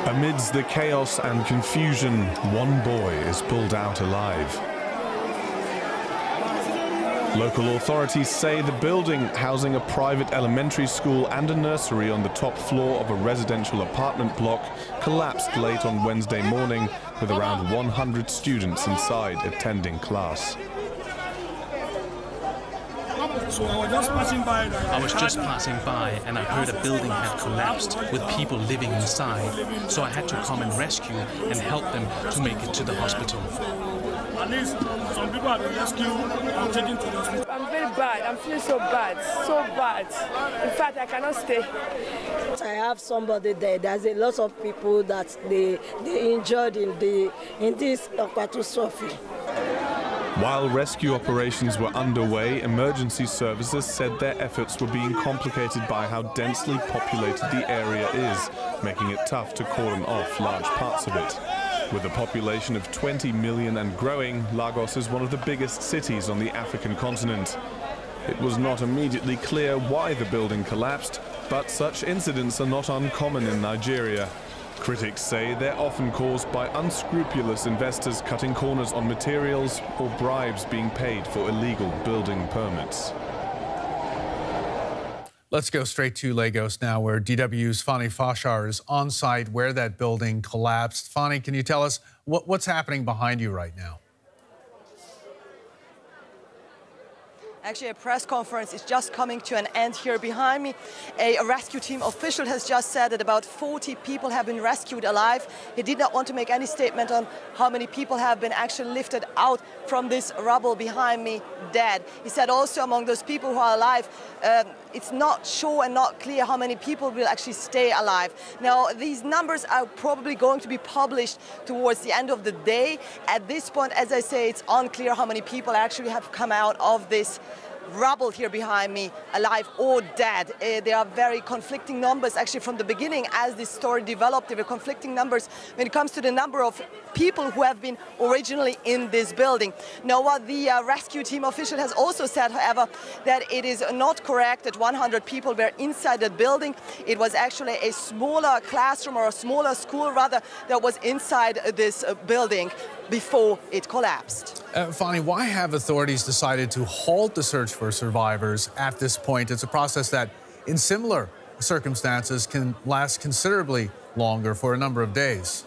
Amidst the chaos and confusion, one boy is pulled out alive. Local authorities say the building housing a private elementary school and a nursery on the top floor of a residential apartment block collapsed late on Wednesday morning with around 100 students inside attending class. So I was just passing by and I heard a building had collapsed with people living inside. So I had to come and rescue and help them to make it to the hospital. At least some people have been rescued and taken to the hospital. I'm very bad. I'm feeling so bad. So bad. In fact, I cannot stay. I have somebody there. There's a lot of people that they injured in this catastrophe. While rescue operations were underway, emergency services said their efforts were being complicated by how densely populated the area is, making it tough to cordon off large parts of it. With a population of 20 million and growing, Lagos is one of the biggest cities on the African continent. It was not immediately clear why the building collapsed, but such incidents are not uncommon in Nigeria. Critics say they're often caused by unscrupulous investors cutting corners on materials or bribes being paid for illegal building permits. Let's go straight to Lagos now, where DW's Fani Fashar is on site where that building collapsed. Fani, can you tell us what's happening behind you right now? Actually, a press conference is just coming to an end here behind me. A rescue team official has just said that about 40 people have been rescued alive. He did not want to make any statement on how many people have been actually lifted out from this rubble behind me dead. He said also among those people who are alive, it's not sure and not clear how many people will actually stay alive. Now, these numbers are probably going to be published towards the end of the day. At this point, as I say, it's unclear how many people actually have come out of this rubble here behind me, alive or dead. There are very conflicting numbers. Actually, from the beginning, as this story developed, there were conflicting numbers when it comes to the number of people who have been originally in this building. Now, what the rescue team official has also said, however, that it is not correct that 100 people were inside the building. It was actually a smaller classroom or a smaller school, rather, that was inside this building before it collapsed. Fani, why have authorities decided to halt the search for survivors at this point? It's a process that, in similar circumstances, can last considerably longer for a number of days.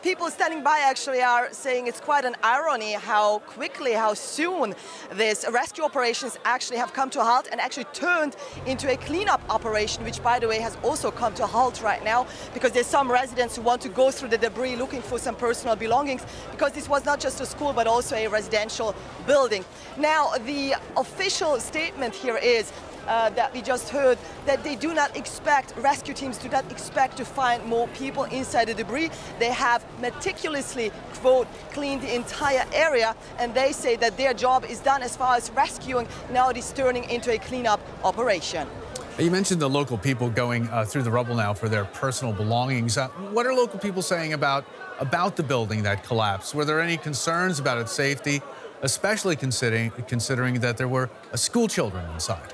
People standing by actually are saying it's quite an irony how quickly, how soon these rescue operations actually have come to a halt and actually turned into a cleanup operation, which, by the way, has also come to a halt right now because there's some residents who want to go through the debris looking for some personal belongings because this was not just a school but also a residential building. Now, the official statement here is that we just heard that they do not expect, rescue teams do not expect to find more people inside the debris. They have meticulously, quote, cleaned the entire area, and they say that their job is done as far as rescuing. Now it is turning into a cleanup operation. You mentioned the local people going through the rubble now for their personal belongings. What are local people saying about the building that collapsed? Were there any concerns about its safety, especially considering that there were school children inside?